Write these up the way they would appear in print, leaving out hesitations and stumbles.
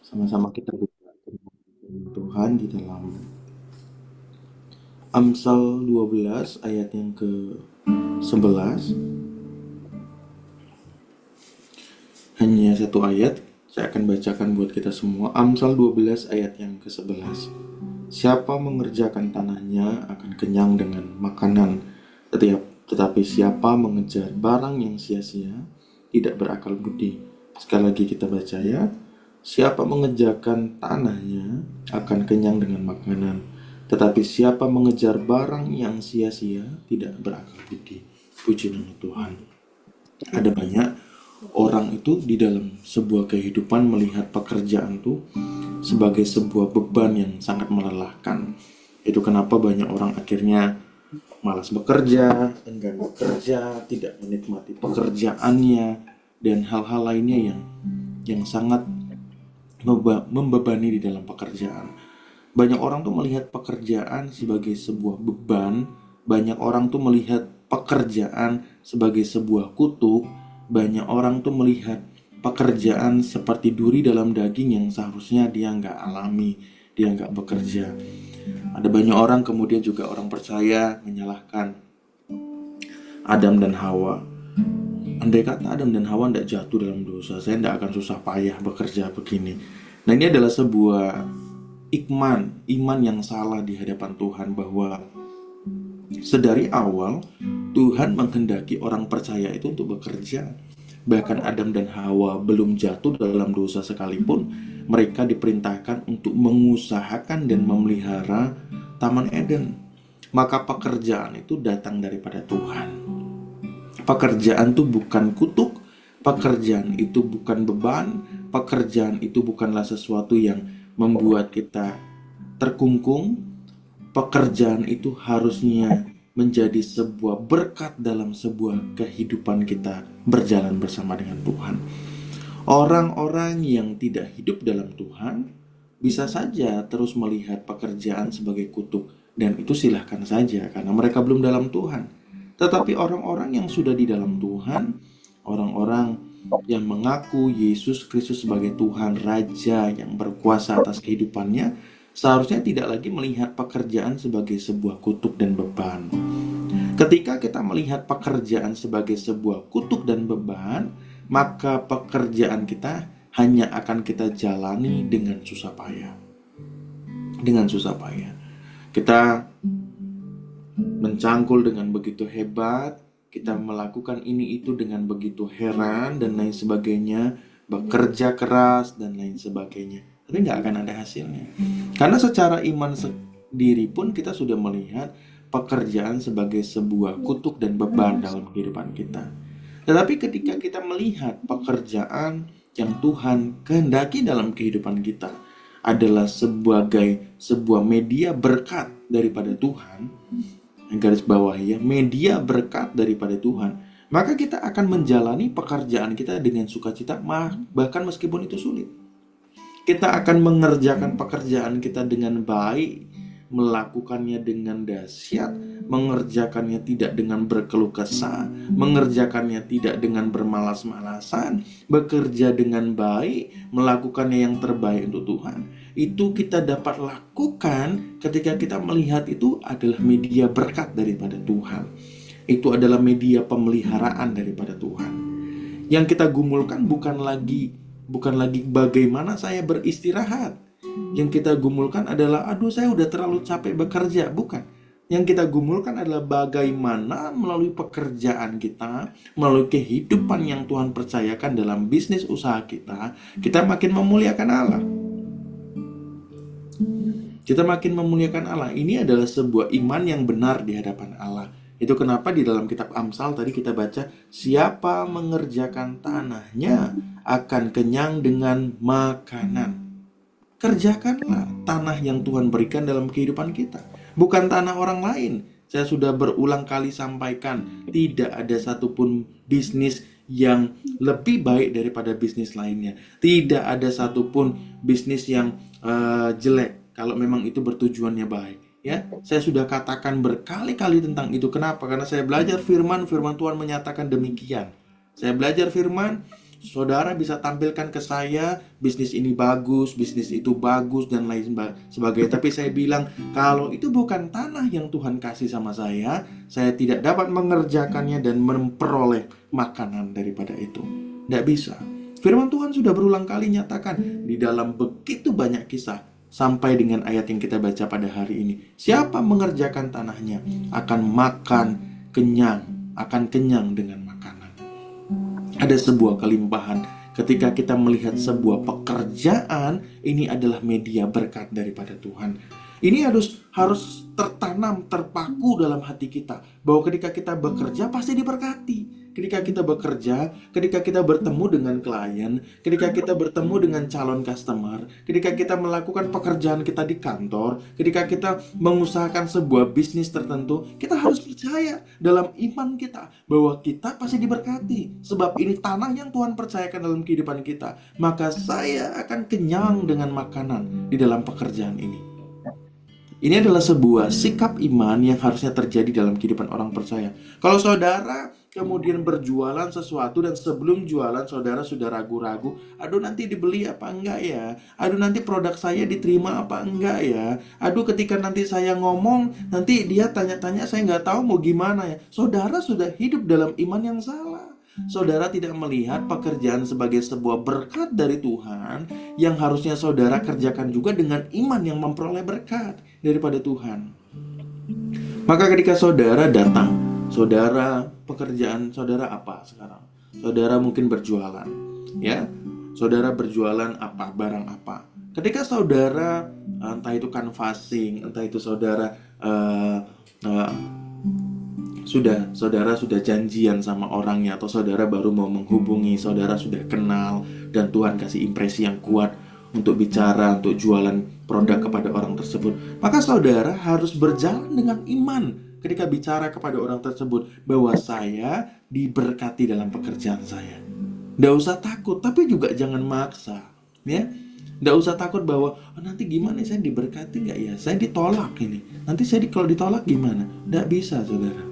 Sama-sama kita berdoa kepada Tuhan di dalam Amsal 12 ayat yang ke-11. Hanya satu ayat, saya akan bacakan buat kita semua. Amsal 12 ayat yang ke-11. Siapa mengerjakan tanahnya akan kenyang dengan makanan, tetapi siapa mengejar barang yang sia-sia tidak berakal budi. Sekali lagi kita baca ya. Siapa mengerjakan tanahnya akan kenyang dengan makanan, tetapi siapa mengejar barang yang sia-sia tidak berakal budi. Puji nama Tuhan. Ada banyak orang itu di dalam sebuah kehidupan melihat pekerjaan itu sebagai sebuah beban yang sangat melelahkan. Itu kenapa banyak orang akhirnya malas bekerja, enggan bekerja, tidak menikmati pekerjaannya, dan hal-hal lainnya yang sangat membebani di dalam pekerjaan. Banyak orang tuh melihat pekerjaan sebagai sebuah beban, banyak orang tuh melihat pekerjaan sebagai sebuah kutuk, banyak orang tuh melihat pekerjaan seperti duri dalam daging yang seharusnya dia nggak alami, dia nggak bekerja. Ada banyak orang, kemudian juga orang percaya menyalahkan Adam dan Hawa. Andai kata Adam dan Hawa tidak jatuh dalam dosa, saya tidak akan susah payah bekerja begini. Nah, ini adalah sebuah iman yang salah di hadapan Tuhan, bahwa sedari awal Tuhan menghendaki orang percaya itu untuk bekerja. Bahkan Adam dan Hawa belum jatuh dalam dosa sekalipun, mereka diperintahkan untuk mengusahakan dan memelihara Taman Eden. Maka pekerjaan itu datang daripada Tuhan. Pekerjaan itu bukan kutuk, pekerjaan itu bukan beban, pekerjaan itu bukanlah sesuatu yang membuat kita terkungkung. Pekerjaan itu harusnya menjadi sebuah berkat dalam sebuah kehidupan kita berjalan bersama dengan Tuhan. Orang-orang yang tidak hidup dalam Tuhan bisa saja terus melihat pekerjaan sebagai kutuk, dan itu silahkan saja karena mereka belum dalam Tuhan. Tetapi orang-orang yang sudah di dalam Tuhan, orang-orang yang mengaku Yesus Kristus sebagai Tuhan, Raja yang berkuasa atas kehidupannya, seharusnya tidak lagi melihat pekerjaan sebagai sebuah kutuk dan beban. Ketika kita melihat pekerjaan sebagai sebuah kutuk dan beban, maka pekerjaan kita hanya akan kita jalani dengan susah payah. Dengan susah payah. Kita mencangkul dengan begitu hebat, kita melakukan ini itu dengan begitu heran dan lain sebagainya, bekerja keras dan lain sebagainya, tapi nggak akan ada hasilnya. Karena secara iman sendiri pun kita sudah melihat pekerjaan sebagai sebuah kutuk dan beban dalam kehidupan kita. Tetapi ketika kita melihat pekerjaan yang Tuhan kehendaki dalam kehidupan kita adalah sebuah media berkat daripada Tuhan, garis bawah ya, media berkat daripada Tuhan, maka kita akan menjalani pekerjaan kita dengan sukacita, bahkan meskipun itu sulit. Kita akan mengerjakan pekerjaan kita dengan baik, melakukannya dengan dahsyat, mengerjakannya tidak dengan berkeluh kesah, mengerjakannya tidak dengan bermalas-malasan, bekerja dengan baik, melakukannya yang terbaik untuk Tuhan. Itu kita dapat lakukan ketika kita melihat itu adalah media berkat daripada Tuhan. Itu adalah media pemeliharaan daripada Tuhan. Yang kita gumulkan bukan lagi bagaimana saya beristirahat. Yang kita gumulkan adalah, aduh saya udah terlalu capek bekerja. Bukan. Yang kita gumulkan adalah bagaimana melalui pekerjaan kita, melalui kehidupan yang Tuhan percayakan dalam bisnis usaha kita, kita makin memuliakan Allah. Kita makin memuliakan Allah. Ini adalah sebuah iman yang benar di hadapan Allah. Itu kenapa di dalam kitab Amsal tadi kita baca, siapa mengerjakan tanahnya akan kenyang dengan makanan. Kerjakanlah tanah yang Tuhan berikan dalam kehidupan kita, bukan tanah orang lain. Saya sudah berulang kali sampaikan, tidak ada satupun bisnis yang lebih baik daripada bisnis lainnya. Tidak ada satupun bisnis yang jelek kalau memang itu bertujuannya baik. Ya, saya sudah katakan berkali-kali tentang itu. Kenapa? Karena saya belajar firman Tuhan menyatakan demikian. Saya belajar firman, Saudara bisa tampilkan ke saya, bisnis ini bagus, bisnis itu bagus, dan lain sebagainya. Tapi saya bilang, kalau itu bukan tanah yang Tuhan kasih sama saya tidak dapat mengerjakannya dan memperoleh makanan daripada itu. Tidak bisa. Firman Tuhan sudah berulang kali nyatakan di dalam begitu banyak kisah, sampai dengan ayat yang kita baca pada hari ini. Siapa mengerjakan tanahnya akan makan kenyang, akan kenyang dengan makanan. Ada sebuah kelimpahan ketika kita melihat sebuah pekerjaan, ini adalah media berkat daripada Tuhan. Ini harus tertanam, terpaku dalam hati kita, bahwa ketika kita bekerja pasti diberkati. Ketika kita bekerja, ketika kita bertemu dengan klien, ketika kita bertemu dengan calon customer, ketika kita melakukan pekerjaan kita di kantor, ketika kita mengusahakan sebuah bisnis tertentu, kita harus percaya dalam iman kita bahwa kita pasti diberkati. Sebab ini tanah yang Tuhan percayakan dalam kehidupan kita. Maka saya akan kenyang dengan makanan di dalam pekerjaan ini. Ini adalah sebuah sikap iman yang harusnya terjadi dalam kehidupan orang percaya. Kalau saudara kemudian berjualan sesuatu dan sebelum jualan saudara sudah ragu-ragu, aduh nanti dibeli apa enggak ya? Aduh nanti produk saya diterima apa enggak ya? Aduh ketika nanti saya ngomong, nanti dia tanya-tanya saya nggak tahu mau gimana ya. Saudara sudah hidup dalam iman yang salah. Saudara tidak melihat pekerjaan sebagai sebuah berkat dari Tuhan yang harusnya saudara kerjakan juga dengan iman yang memperoleh berkat daripada Tuhan. Maka ketika saudara datang, saudara pekerjaan saudara apa sekarang? Saudara mungkin berjualan, ya. Saudara berjualan apa? Barang apa? Ketika saudara entah itu canvassing, entah itu saudara saudara sudah janjian sama orangnya, atau saudara baru mau menghubungi, saudara sudah kenal dan Tuhan kasih impresi yang kuat untuk bicara, untuk jualan produk kepada orang tersebut, maka saudara harus berjalan dengan iman ketika bicara kepada orang tersebut bahwa saya diberkati dalam pekerjaan saya. Nggak usah takut, tapi juga jangan maksa, ya. Nggak usah takut bahwa nanti gimana, saya diberkati nggak ya, saya ditolak ini, nanti kalau ditolak gimana. Nggak bisa, saudara.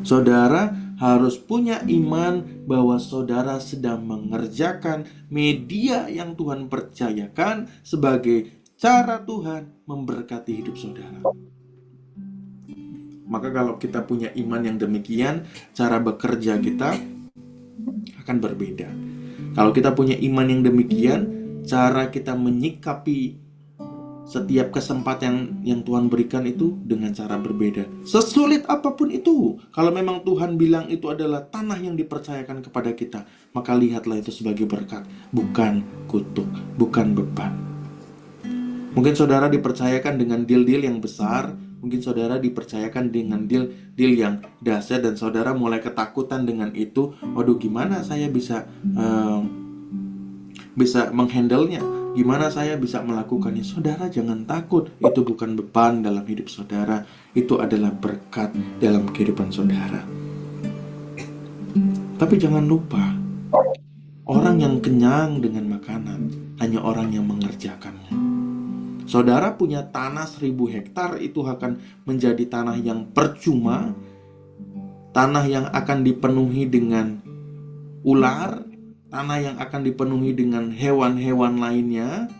Saudara harus punya iman bahwa saudara sedang mengerjakan media yang Tuhan percayakan sebagai cara Tuhan memberkati hidup saudara. Maka kalau kita punya iman yang demikian, cara bekerja kita akan berbeda. Kalau kita punya iman yang demikian, cara kita menyikapi setiap kesempatan yang Tuhan berikan itu dengan cara berbeda. Sesulit apapun itu, kalau memang Tuhan bilang itu adalah tanah yang dipercayakan kepada kita, maka lihatlah itu sebagai berkat, bukan kutuk, bukan beban. Mungkin saudara dipercayakan dengan deal-deal yang besar, mungkin saudara dipercayakan dengan deal-deal yang dahsyat, dan saudara mulai ketakutan dengan itu. Waduh, gimana saya bisa menghandle-nya? Gimana saya bisa melakukannya? Saudara jangan takut, itu bukan beban dalam hidup saudara, itu adalah berkat dalam kehidupan saudara. Tapi jangan lupa, orang yang kenyang dengan makanan hanya orang yang mengerjakannya. Saudara punya tanah 1000 hektar, itu akan menjadi tanah yang percuma, tanah yang akan dipenuhi dengan ular, tanah yang akan dipenuhi dengan hewan-hewan lainnya,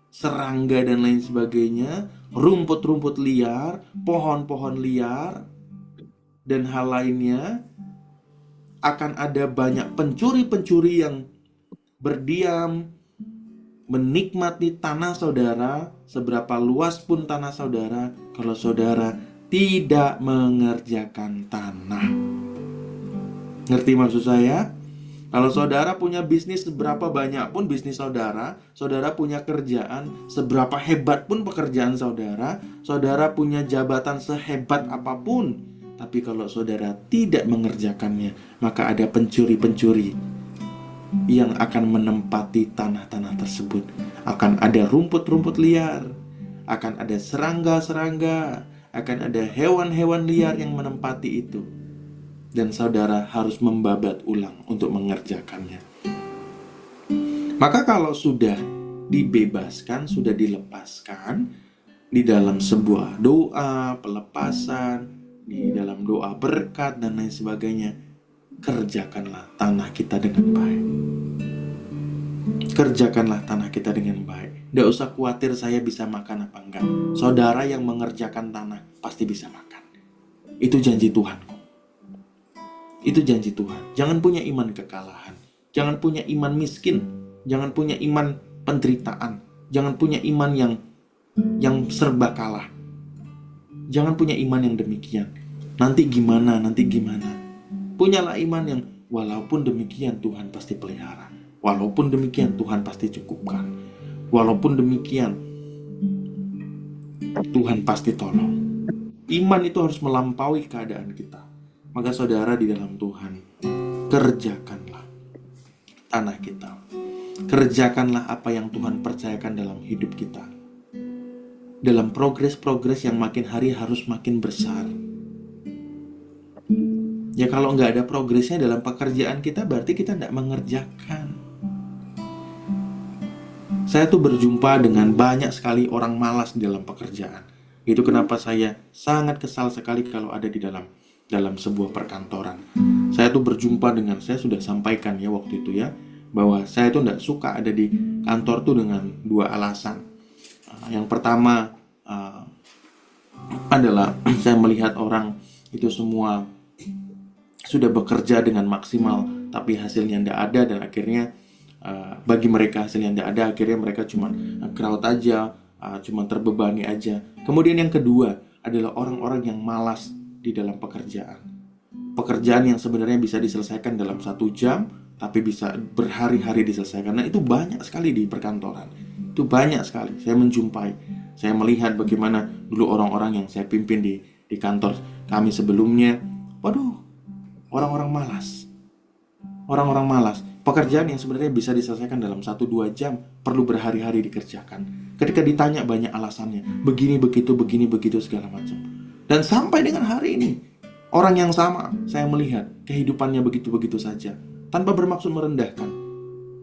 serangga dan lain sebagainya, rumput-rumput liar, pohon-pohon liar, dan hal lainnya. Akan ada banyak pencuri-pencuri yang berdiam, menikmati tanah saudara, seberapa luas pun tanah saudara, kalau saudara tidak mengerjakan tanah. Ngerti maksud saya? Kalau saudara punya bisnis seberapa banyak pun bisnis saudara, saudara punya kerjaan seberapa hebat pun pekerjaan saudara, saudara punya jabatan sehebat apapun, tapi kalau saudara tidak mengerjakannya, maka ada pencuri-pencuri yang akan menempati tanah-tanah tersebut. Akan ada rumput-rumput liar, akan ada serangga-serangga, akan ada hewan-hewan liar yang menempati itu. Dan saudara harus membabat ulang untuk mengerjakannya. Maka kalau sudah dibebaskan, sudah dilepaskan di dalam sebuah doa pelepasan, di dalam doa berkat dan lain sebagainya, kerjakanlah tanah kita dengan baik. Kerjakanlah tanah kita dengan baik. Tidak usah khawatir saya bisa makan apa enggak. Saudara yang mengerjakan tanah pasti bisa makan. Itu janji Tuhan. Itu janji Tuhan. Jangan punya iman kekalahan. Jangan punya iman miskin. Jangan punya iman penderitaan. Jangan punya iman yang serba kalah. Jangan punya iman yang demikian. Nanti gimana? Punyalah iman yang walaupun demikian Tuhan pasti pelihara. Walaupun demikian Tuhan pasti cukupkan. Walaupun demikian Tuhan pasti tolong. Iman itu harus melampaui keadaan kita. Maka saudara di dalam Tuhan, kerjakanlah tanah kita. Kerjakanlah apa yang Tuhan percayakan dalam hidup kita. Dalam progres-progres yang makin hari harus makin besar. Ya kalau nggak ada progresnya dalam pekerjaan kita, berarti kita nggak mengerjakan. Saya tuh berjumpa dengan banyak sekali orang malas di dalam pekerjaan. Itu kenapa saya sangat kesal sekali kalau ada di dalam sebuah perkantoran. Saya tuh berjumpa dengan, saya sudah sampaikan ya waktu itu ya, bahwa saya tuh nggak suka ada di kantor tuh dengan dua alasan. Yang pertama adalah saya melihat orang itu semua sudah bekerja dengan maksimal, tapi hasilnya tidak ada, dan akhirnya bagi mereka hasilnya tidak ada, akhirnya mereka cuma crowd aja, cuma terbebani aja. Kemudian yang kedua adalah orang-orang yang malas di dalam pekerjaan. Pekerjaan yang sebenarnya bisa diselesaikan dalam 1 jam, tapi bisa berhari-hari diselesaikan. Nah itu banyak sekali di perkantoran. Itu banyak sekali. Saya menjumpai, saya melihat bagaimana dulu orang-orang yang saya pimpin di kantor kami sebelumnya. Waduh, orang-orang malas. Orang-orang malas. Pekerjaan yang sebenarnya bisa diselesaikan dalam 1-2 jam perlu berhari-hari dikerjakan. Ketika ditanya banyak alasannya, begini begitu segala macam. Dan sampai dengan hari ini, orang yang sama saya melihat kehidupannya begitu-begitu saja, tanpa bermaksud merendahkan.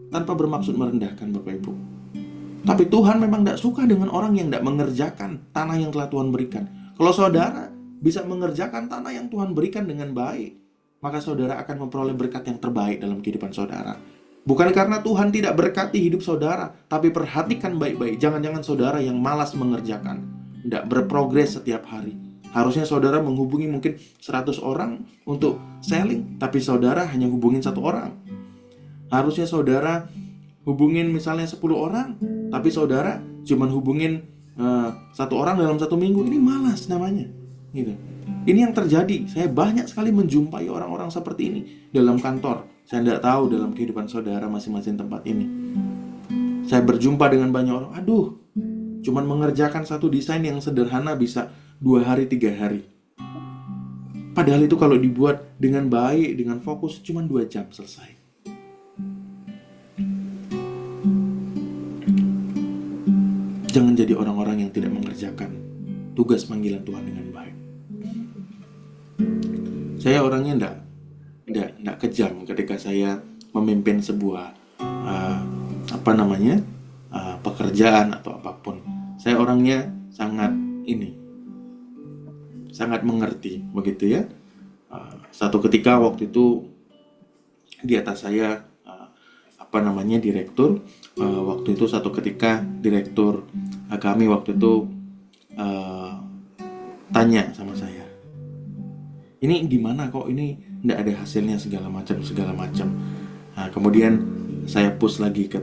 Tanpa bermaksud merendahkan Bapak Ibu. Tapi Tuhan memang tidak suka dengan orang yang tidak mengerjakan tanah yang telah Tuhan berikan. Kalau saudara bisa mengerjakan tanah yang Tuhan berikan dengan baik, maka saudara akan memperoleh berkat yang terbaik dalam kehidupan saudara. Bukan karena Tuhan tidak berkati hidup saudara, tapi perhatikan baik-baik. Jangan-jangan saudara yang malas mengerjakan, tidak berprogres setiap hari. Harusnya saudara menghubungi mungkin 100 orang untuk selling, tapi saudara hanya hubungin 1 orang. Harusnya saudara hubungin misalnya 10 orang, tapi saudara cuma hubungin 1 orang dalam 1 minggu. Ini malas namanya, gitu. Ini yang terjadi. Saya banyak sekali menjumpai orang-orang seperti ini dalam kantor. Saya tidak tahu dalam kehidupan saudara masing-masing tempat ini. Saya berjumpa dengan banyak orang. Aduh, cuman mengerjakan satu desain yang sederhana bisa 2 hari, 3 hari. Padahal itu kalau dibuat dengan baik, dengan fokus, cuman 2 jam selesai. Jangan jadi orang-orang yang tidak mengerjakan tugas panggilan Tuhan dengan baik. Saya orangnya enggak kejam ketika saya memimpin sebuah pekerjaan atau apapun. Saya orangnya sangat mengerti begitu ya. Satu ketika waktu itu di atas saya direktur. Waktu itu satu ketika direktur kami waktu itu tanya sama saya, ini gimana kok ini tidak ada hasilnya segala macam. Nah, kemudian saya push lagi ke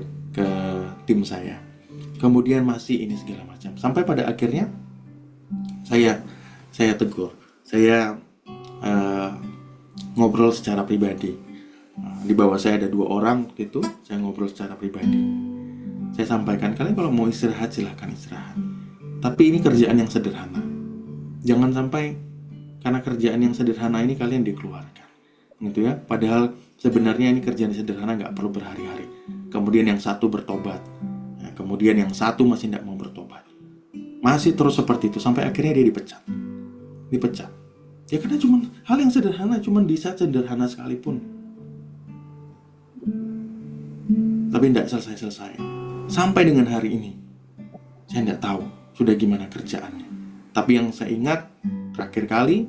tim saya. Kemudian masih ini segala macam. Sampai pada akhirnya saya tegur. Saya ngobrol secara pribadi. Di bawah saya ada 2 orang gitu. Saya ngobrol secara pribadi. Saya sampaikan, kalian kalau mau istirahat silahkan istirahat. Tapi ini kerjaan yang sederhana. Jangan sampai karena kerjaan yang sederhana ini kalian dikeluarkan, gitu ya. Padahal sebenarnya ini kerjaan sederhana, nggak perlu berhari-hari. Kemudian yang satu bertobat, nah, kemudian yang satu masih tidak mau bertobat, masih terus seperti itu sampai akhirnya dia dipecat. Ya karena cuma hal yang sederhana, cuma desain sederhana sekalipun, tapi tidak selesai. Sampai dengan hari ini, saya tidak tahu sudah gimana kerjaannya. Tapi yang saya ingat terakhir kali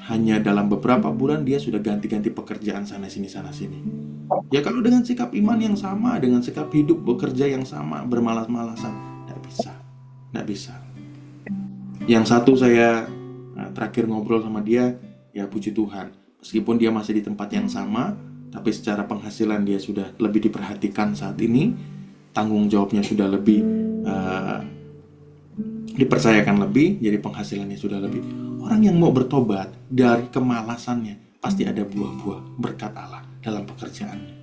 hanya dalam beberapa bulan dia sudah ganti-ganti pekerjaan sana sini sana sini. Ya kalau dengan sikap iman yang sama, dengan sikap hidup bekerja yang sama, bermalas-malasan, tidak bisa, tidak bisa. Yang satu saya terakhir ngobrol sama dia, ya puji Tuhan, meskipun dia masih di tempat yang sama, tapi secara penghasilan dia sudah lebih diperhatikan saat ini, tanggung jawabnya sudah lebih dipercayakan lebih, jadi penghasilannya sudah lebih. Orang yang mau bertobat dari kemalasannya, pasti ada buah-buah berkat Allah dalam pekerjaannya.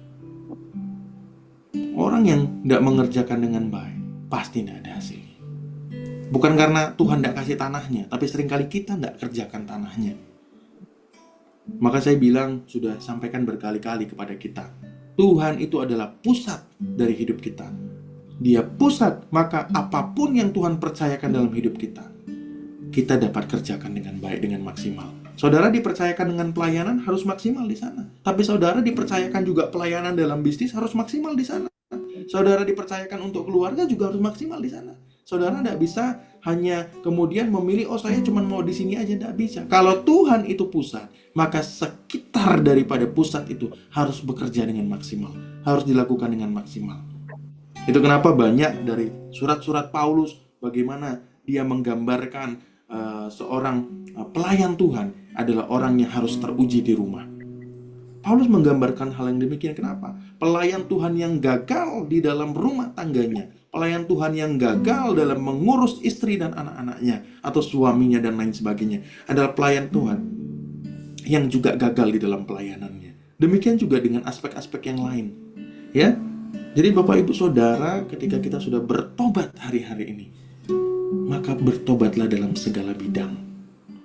Orang yang tidak mengerjakan dengan baik, pasti tidak ada hasilnya. Bukan karena Tuhan tidak kasih tanahnya, tapi seringkali kita tidak kerjakan tanahnya. Maka saya bilang, sudah sampaikan berkali-kali kepada kita, Tuhan itu adalah pusat dari hidup kita. Dia pusat, maka apapun yang Tuhan percayakan dalam hidup kita, kita dapat kerjakan dengan baik, dengan maksimal. Saudara dipercayakan dengan pelayanan, harus maksimal di sana. Tapi saudara dipercayakan juga pelayanan dalam bisnis, harus maksimal di sana. Saudara dipercayakan untuk keluarga, juga harus maksimal di sana. Saudara tidak bisa hanya kemudian memilih, oh saya cuma mau di sini aja, tidak bisa. Kalau Tuhan itu pusat, maka sekitar daripada pusat itu harus bekerja dengan maksimal, harus dilakukan dengan maksimal. Itu kenapa banyak dari surat-surat Paulus, bagaimana dia menggambarkan seorang pelayan Tuhan adalah orang yang harus teruji di rumah. Paulus menggambarkan hal yang demikian. Kenapa? Pelayan Tuhan yang gagal di dalam rumah tangganya, pelayan Tuhan yang gagal dalam mengurus istri dan anak-anaknya, atau suaminya dan lain sebagainya, adalah pelayan Tuhan yang juga gagal di dalam pelayanannya. Demikian juga dengan aspek-aspek yang lain. Ya, jadi Bapak Ibu Saudara, ketika kita sudah bertobat hari-hari ini, maka bertobatlah dalam segala bidang.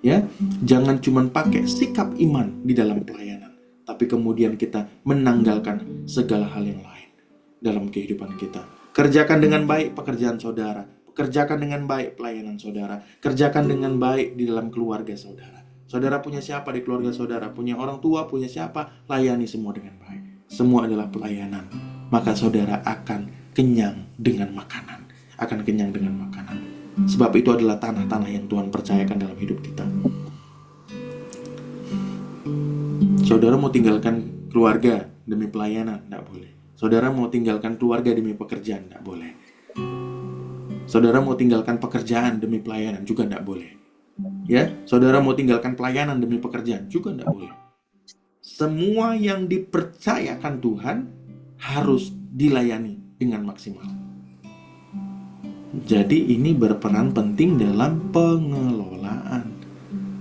Ya, jangan cuma pakai sikap iman di dalam pelayanan, tapi kemudian kita menanggalkan segala hal yang lain dalam kehidupan kita. Kerjakan dengan baik pekerjaan saudara, kerjakan dengan baik pelayanan saudara, kerjakan dengan baik di dalam keluarga saudara. Saudara punya siapa di keluarga saudara? Punya orang tua, punya siapa? Layani semua dengan baik. Semua adalah pelayanan. Maka saudara akan kenyang dengan makanan. Akan kenyang dengan makanan. Sebab itu adalah tanah-tanah yang Tuhan percayakan dalam hidup kita. Saudara mau tinggalkan keluarga demi pelayanan? Tidak boleh. Saudara mau tinggalkan keluarga demi pekerjaan? Tidak boleh. Saudara mau tinggalkan pekerjaan demi pelayanan? Juga tidak boleh. Ya, saudara mau tinggalkan pelayanan demi pekerjaan? Juga tidak boleh. Semua yang dipercayakan Tuhan harus dilayani dengan maksimal. Jadi ini berperan penting dalam pengelolaan.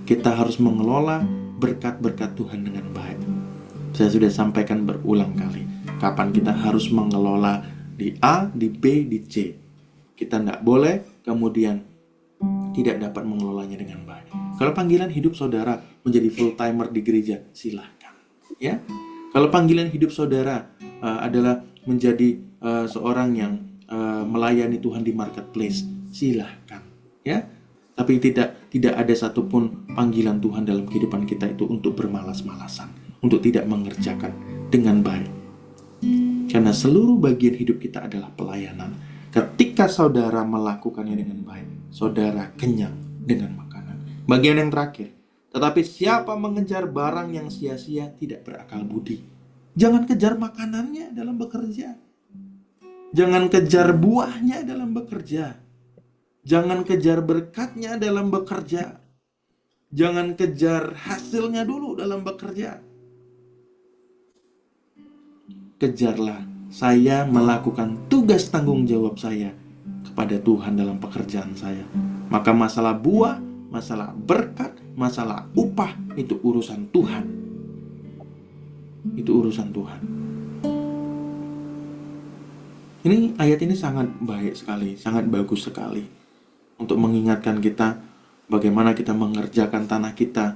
Kita harus mengelola berkat-berkat Tuhan dengan baik. Saya sudah sampaikan berulang kali, kapan kita harus mengelola di A, di B, di C. Kita tidak boleh kemudian tidak dapat mengelolanya dengan baik. Kalau panggilan hidup saudara menjadi full timer di gereja, silahkan. Ya, kalau panggilan hidup saudara adalah menjadi seorang yang melayani Tuhan di marketplace, silahkan. Ya, tapi tidak ada satupun panggilan Tuhan dalam kehidupan kita itu untuk bermalas-malasan, untuk tidak mengerjakan dengan baik. Karena seluruh bagian hidup kita adalah pelayanan. Ketika saudara melakukannya dengan baik, saudara kenyang dengan makanan. Bagian yang terakhir, tetapi siapa mengejar barang yang sia-sia tidak berakal budi. Jangan kejar makanannya dalam bekerja. Jangan kejar buahnya dalam bekerja. Jangan kejar berkatnya dalam bekerja. Jangan kejar hasilnya dulu dalam bekerja. Kejarlah, saya melakukan tugas tanggung jawab saya kepada Tuhan dalam pekerjaan saya. Maka masalah buah, masalah berkat, masalah upah, itu urusan Tuhan. Itu urusan Tuhan. Ini ayat ini sangat baik sekali, sangat bagus sekali untuk mengingatkan kita bagaimana kita mengerjakan tanah kita,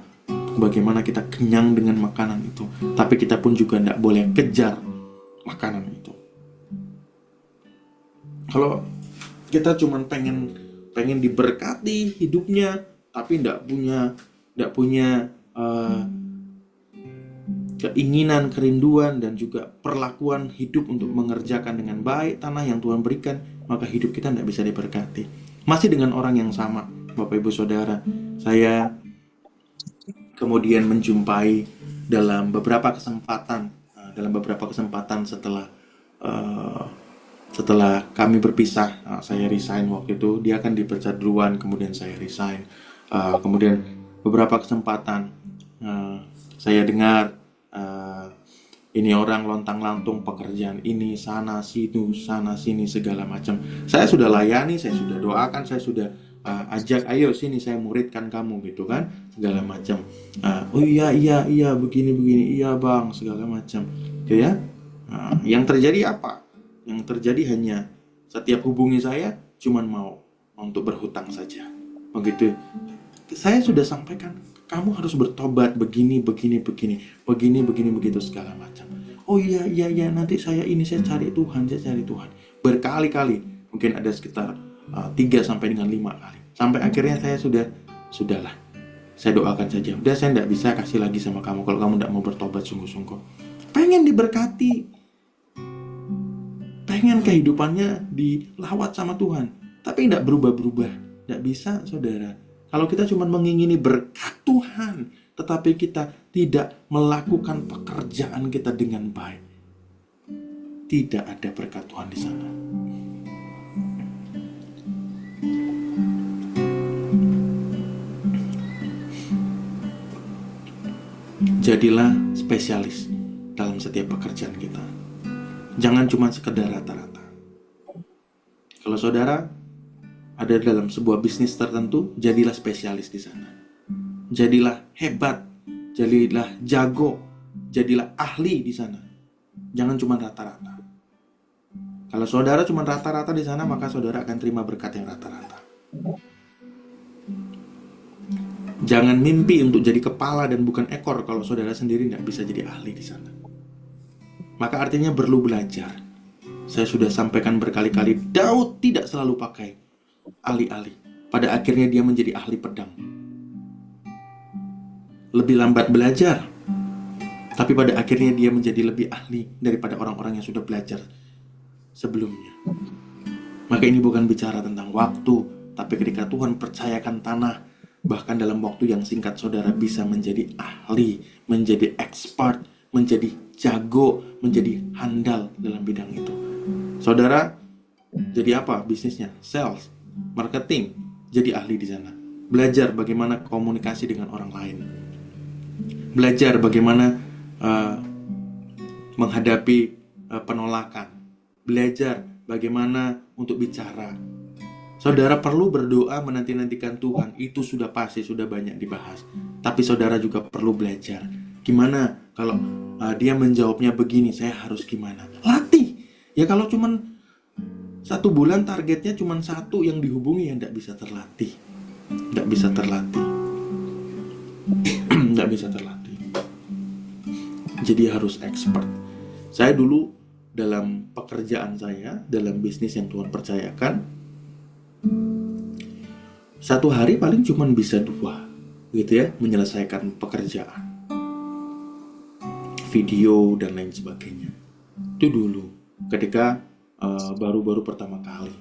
bagaimana kita kenyang dengan makanan itu. Tapi kita pun juga tidak boleh kejar makanan itu. Kalau kita cuma pengen diberkati hidupnya, tapi tidak punya keinginan, kerinduan, dan juga perlakuan hidup untuk mengerjakan dengan baik tanah yang Tuhan berikan, maka hidup kita tidak bisa diberkati. Masih dengan orang yang sama, Bapak Ibu Saudara, saya kemudian menjumpai dalam beberapa kesempatan, setelah eh, setelah kami berpisah, saya resign waktu itu, dia kan dipecat duluan, kemudian saya resign. Kemudian beberapa kesempatan eh, saya dengar eh, ini orang lontang-lantung pekerjaan ini sana sini segala macam. Saya sudah layani, saya sudah doakan, saya sudah ajak, ayo sini saya muridkan kamu gitu kan, segala macam. Oh iya iya iya begini begini, iya bang segala macam, gitu ya. Yang terjadi apa? Yang terjadi hanya setiap hubungi saya cuman mau untuk berhutang saja. Begitu. Saya sudah sampaikan, kamu harus bertobat begini begini begini, begini begitu segala macam. Oh iya iya iya, nanti saya cari Tuhan, saya cari Tuhan. Berkali-kali, mungkin ada sekitar 3 sampai dengan 5 kali. Sampai akhirnya saya sudahlah. Saya doakan saja. Udah, saya tidak bisa kasih lagi sama kamu kalau kamu tidak mau bertobat sungguh-sungguh. Pengen diberkati, pengen kehidupannya dilawat sama Tuhan, tapi tidak berubah-berubah. Tidak bisa, saudara. Kalau kita cuma mengingini berkat Tuhan, tetapi kita tidak melakukan pekerjaan kita dengan baik, tidak ada berkat Tuhan di sana. Jadilah spesialis dalam setiap pekerjaan kita. Jangan cuma sekedar rata-rata. Kalau saudara ada dalam sebuah bisnis tertentu, jadilah spesialis di sana. Jadilah hebat, jadilah jago, jadilah ahli di sana. Jangan cuma rata-rata. Kalau saudara cuma rata-rata di sana, maka saudara akan terima berkat yang rata-rata. Jangan mimpi untuk jadi kepala dan bukan ekor kalau saudara sendiri tidak bisa jadi ahli di sana. Maka artinya perlu belajar. Saya sudah sampaikan berkali-kali, Daud tidak selalu pakai alih-alih. Pada akhirnya dia menjadi ahli pedang. Lebih lambat belajar, tapi pada akhirnya dia menjadi lebih ahli daripada orang-orang yang sudah belajar sebelumnya. Maka ini bukan bicara tentang waktu, tapi ketika Tuhan percayakan tanah, bahkan dalam waktu yang singkat saudara bisa menjadi ahli, menjadi expert, menjadi jago, menjadi handal dalam bidang itu. Saudara jadi apa bisnisnya? Sales, marketing, jadi ahli di sana. Belajar bagaimana komunikasi dengan orang lain. Belajar bagaimana menghadapi penolakan. Belajar bagaimana untuk bicara. Saudara perlu berdoa menanti-nantikan Tuhan, itu sudah pasti, sudah banyak dibahas. Tapi saudara juga perlu belajar. Gimana kalau dia menjawabnya begini, saya harus gimana? Latih. Ya kalau cuman 1 bulan targetnya cuman 1 yang dihubungi, ya tidak bisa terlatih. Tidak bisa terlatih. Tidak bisa terlatih. Jadi harus expert. Saya dulu dalam pekerjaan saya, dalam bisnis yang Tuhan percayakan, 1 hari paling cuma bisa 2 gitu ya, menyelesaikan pekerjaan, video dan lain sebagainya. Itu dulu ketika baru-baru pertama kali.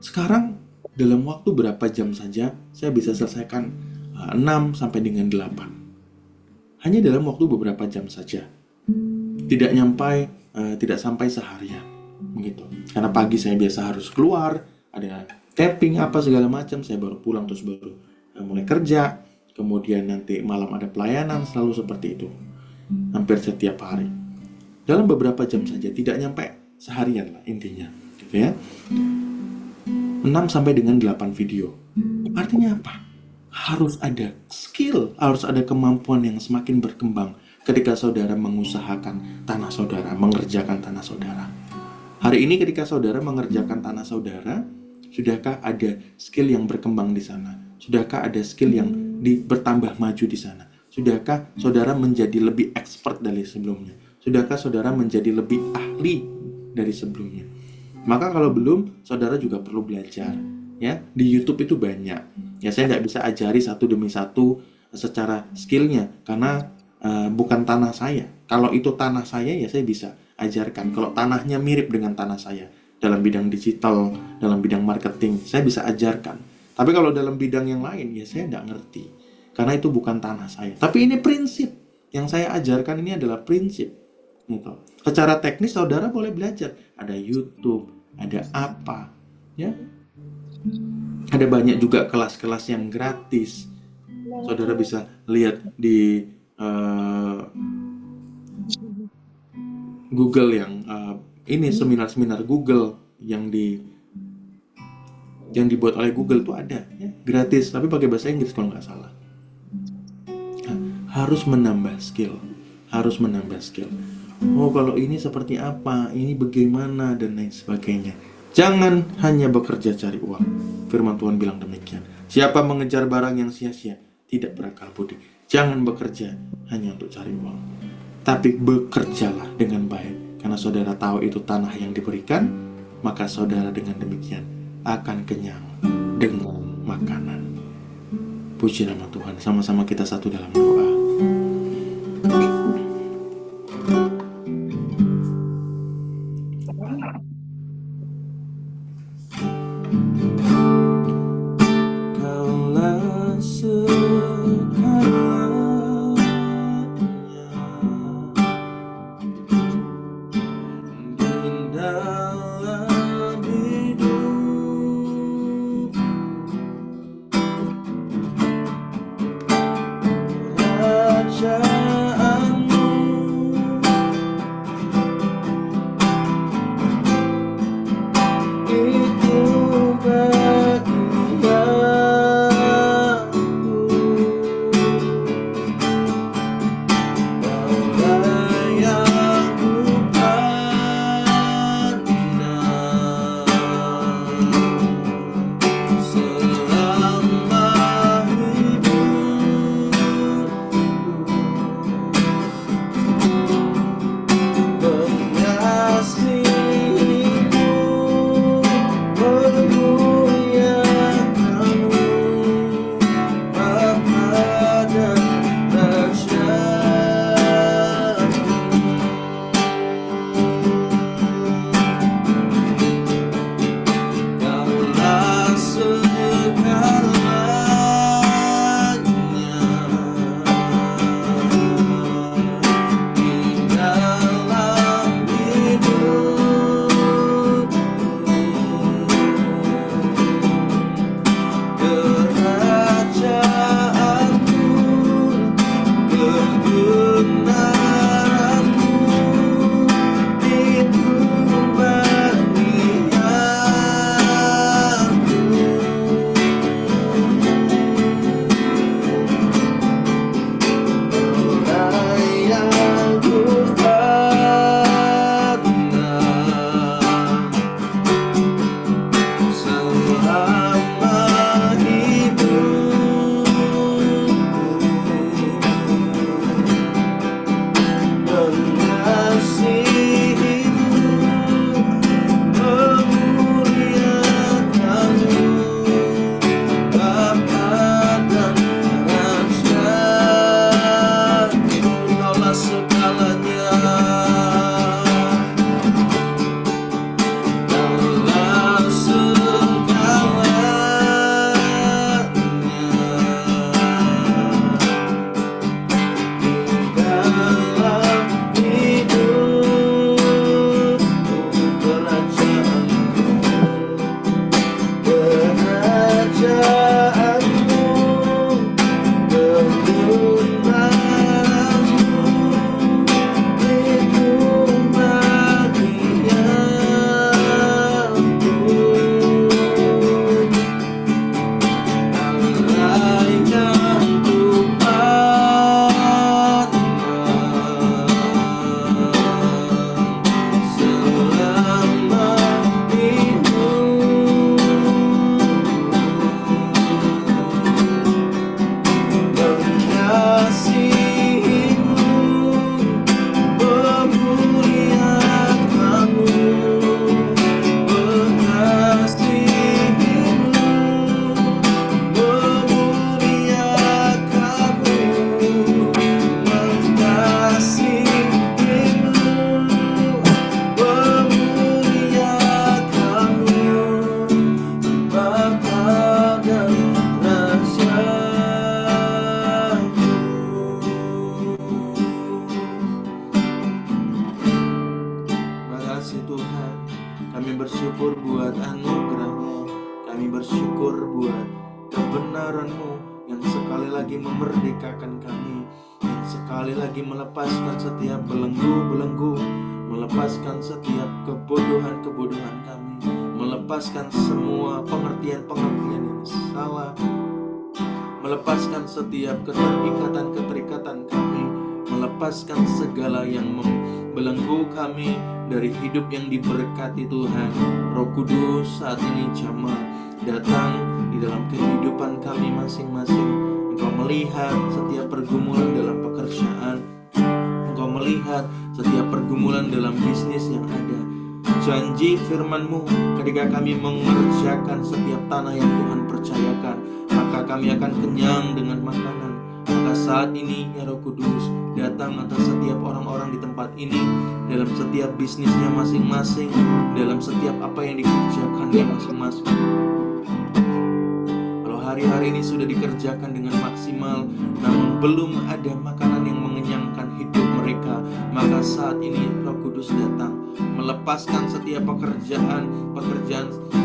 Sekarang dalam waktu berapa jam saja saya bisa selesaikan 6 sampai dengan 8. Hanya dalam waktu beberapa jam saja. Tidak sampai seharian begitu. Karena pagi saya biasa harus keluar, ada tapping apa segala macam, saya baru pulang terus baru mulai kerja. Kemudian nanti malam ada pelayanan, selalu seperti itu. Hampir setiap hari. Dalam beberapa jam saja, tidak nyampe seharian lah intinya, gitu ya. 6 sampai dengan 8 video. Artinya apa? Harus ada skill, harus ada kemampuan yang semakin berkembang ketika saudara mengusahakan tanah saudara, mengerjakan tanah saudara. Hari ini ketika saudara mengerjakan tanah saudara, sudahkah ada skill yang berkembang di sana? Sudahkah ada skill yang bertambah maju di sana? Sudahkah saudara menjadi lebih expert dari sebelumnya? Sudahkah saudara menjadi lebih ahli dari sebelumnya? Maka kalau belum, saudara juga perlu belajar. Ya, di YouTube itu banyak. Ya, saya nggak bisa ajari satu demi satu secara skillnya karena bukan tanah saya. Kalau itu tanah saya, ya saya bisa ajarkan. Kalau tanahnya mirip dengan tanah saya dalam bidang digital, dalam bidang marketing, saya bisa ajarkan. Tapi kalau dalam bidang yang lain, ya saya nggak ngerti. karena itu bukan tanah saya. Tapi ini prinsip yang saya ajarkan, ini adalah prinsip gitu. Secara teknis saudara boleh belajar, ada YouTube, ada apa ya, ada banyak juga kelas-kelas yang gratis. Saudara bisa lihat di Google yang ini seminar-seminar Google yang dibuat oleh Google tuh ada ya, gratis tapi pakai bahasa Inggris kalau nggak salah. Nah, harus menambah skill, harus menambah skill. Oh kalau ini seperti apa, ini bagaimana dan lain sebagainya. Jangan hanya bekerja cari uang. Firman Tuhan bilang demikian. Siapa mengejar barang yang sia-sia tidak berakal budi. Jangan bekerja hanya untuk cari uang, tapi bekerjalah dengan baik. Karena saudara tahu itu tanah yang diberikan, maka saudara dengan demikian akan kenyang dengan makanan. Puji nama Tuhan. Sama-sama kita satu dalam doa. Kaulah segalanya dalam hidup, kerajaanmu itu bagianku. Kaulah yang bukan Tuhan. Kami bersyukur buat anugerah-Mu. Kami bersyukur buat kebenaran-Mu yang sekali lagi memerdekakan kami, yang sekali lagi melepaskan setiap belenggu-belenggu, melepaskan setiap kebodohan-kebodohan kami, melepaskan semua pengertian-pengertian yang salah, melepaskan setiap keterikatan-keterikatan kami, melepaskan segala yang membelenggu kami dari hidup yang diberkati Tuhan. Roh Kudus saat ini jamah datang di dalam kehidupan kami masing-masing. Engkau melihat setiap pergumulan dalam pekerjaan, Engkau melihat setiap pergumulan dalam bisnis yang ada. Janji firman-Mu, ketika kami mengerjakan setiap tanah yang Tuhan percayakan, maka kami akan kenyang dengan makanan. Maka saat ini ya Roh Kudus, datang atas setiap orang-orang di tempat ini, dalam setiap bisnisnya masing-masing, dalam setiap apa yang dikerjakannya masing-masing. Kalau hari-hari ini sudah dikerjakan dengan maksimal, namun belum ada makanan yang mengenyangkan hidup mereka, maka saat ini Roh Kudus datang, melepaskan setiap pekerjaan,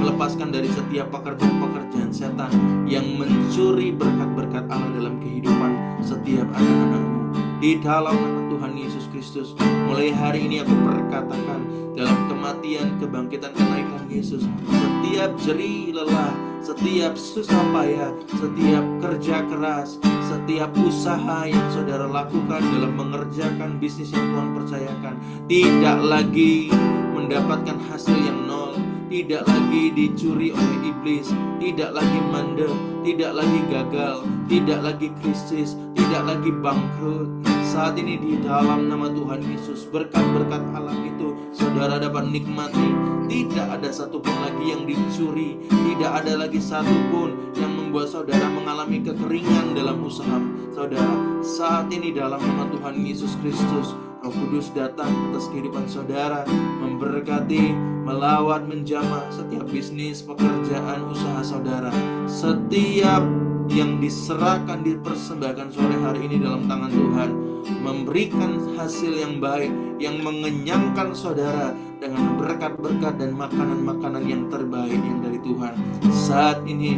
melepaskan dari setiap pekerjaan setan yang mencuri berkat-berkat Allah dalam kehidupan setiap anak-anak-Mu. Di dalam nama Tuhan Yesus Kristus, mulai hari ini aku berkatakan, dalam kematian, kebangkitan, kenaikan Yesus, setiap jerih lelah, setiap susah payah, setiap kerja keras, setiap usaha yang saudara lakukan dalam mengerjakan bisnis yang Tuhan percayakan, tidak lagi mendapatkan hasil yang nol, tidak lagi dicuri oleh iblis, tidak lagi mandek, tidak lagi gagal, tidak lagi krisis, tidak lagi bangkrut. Saat ini di dalam nama Tuhan Yesus, berkat-berkat Allah itu saudara dapat nikmati. Tidak ada satupun lagi yang dicuri, tidak ada lagi satupun yang membuat saudara mengalami kekeringan dalam usaha saudara. Saat ini dalam nama Tuhan Yesus Kristus, Roh Kudus datang atas kehidupan saudara, memberkati, melawat, menjamah setiap bisnis, pekerjaan, usaha saudara. Setiap yang diserahkan, dipersembahkan sore hari ini dalam tangan Tuhan, memberikan hasil yang baik, yang mengenyangkan saudara dengan berkat-berkat dan makanan-makanan yang terbaik yang dari Tuhan. Saat ini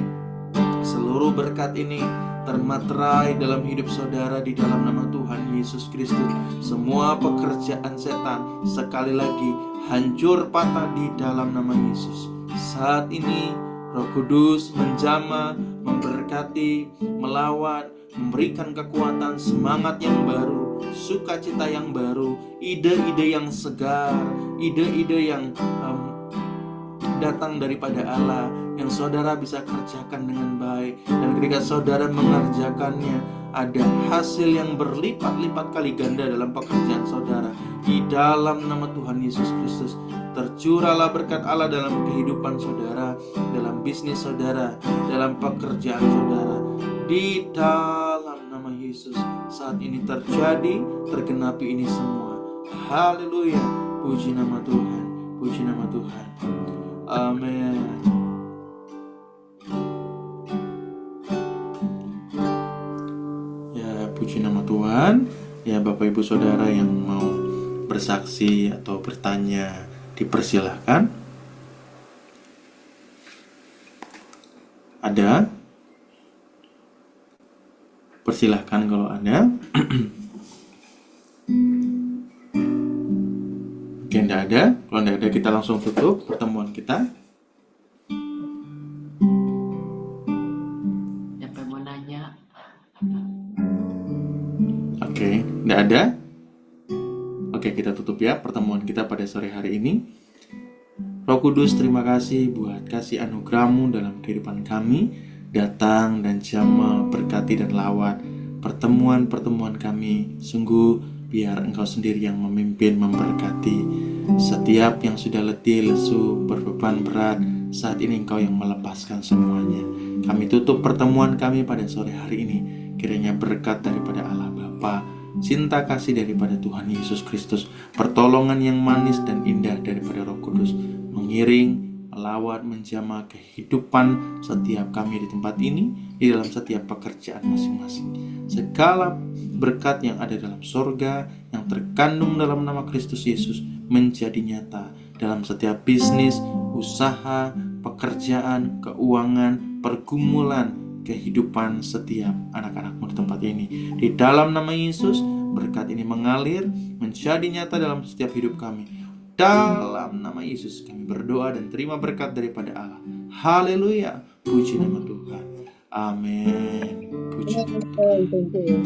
seluruh berkat ini termaterai dalam hidup saudara di dalam nama Tuhan Yesus Kristus. Semua pekerjaan setan sekali lagi hancur patah di dalam nama Yesus. Saat ini Roh Kudus menjamah, memberkati, melawat, memberikan kekuatan, semangat yang baru, sukacita yang baru, ide-ide yang segar, ide-ide yang datang daripada Allah, yang saudara bisa kerjakan dengan baik. Dan ketika saudara mengerjakannya, ada hasil yang berlipat-lipat kali ganda dalam pekerjaan saudara. Di dalam nama Tuhan Yesus Kristus, tercurahlah berkat Allah dalam kehidupan saudara, dalam bisnis saudara, dalam pekerjaan saudara. Di dalam nama Yesus, saat ini terjadi, tergenapi ini semua. Haleluya, puji nama Tuhan, puji nama Tuhan. Amin. Ya, puji nama Tuhan. Ya, Bapak Ibu Saudara yang mau bersaksi atau bertanya, dipersilahkan. Ada? Persilahkan kalau ada. Oke, tidak ada. Kalau tidak ada, kita langsung tutup pertemuan kita. Siapa yang mau nanya? Oke, tidak ada. Oke, kita tutup ya pertemuan kita pada sore hari ini. Roh Kudus, terima kasih buat kasih anugerah-Mu dalam kehidupan kami. Datang dan jamah, berkati dan lawat pertemuan-pertemuan kami. Sungguh biar Engkau sendiri yang memimpin, memberkati. Setiap yang sudah letih, lesu, berbeban berat, saat ini Engkau yang melepaskan semuanya. Kami tutup pertemuan kami pada sore hari ini. Kiranya berkat daripada Allah Bapa, cinta kasih daripada Tuhan Yesus Kristus, pertolongan yang manis dan indah daripada Roh Kudus mengiring, melawat, menjamah kehidupan setiap kami di tempat ini, di dalam setiap pekerjaan masing-masing. Segala berkat yang ada dalam sorga, yang terkandung dalam nama Kristus Yesus, menjadi nyata dalam setiap bisnis, usaha, pekerjaan, keuangan, pergumulan, kehidupan setiap anak-anakmu di tempat ini. Di dalam nama Yesus, berkat ini mengalir menjadi nyata dalam setiap hidup kami. Dalam nama Yesus kami berdoa dan terima berkat daripada Allah. Haleluya. Puji nama Tuhan. Amin. Puji Tuhan. Thank you.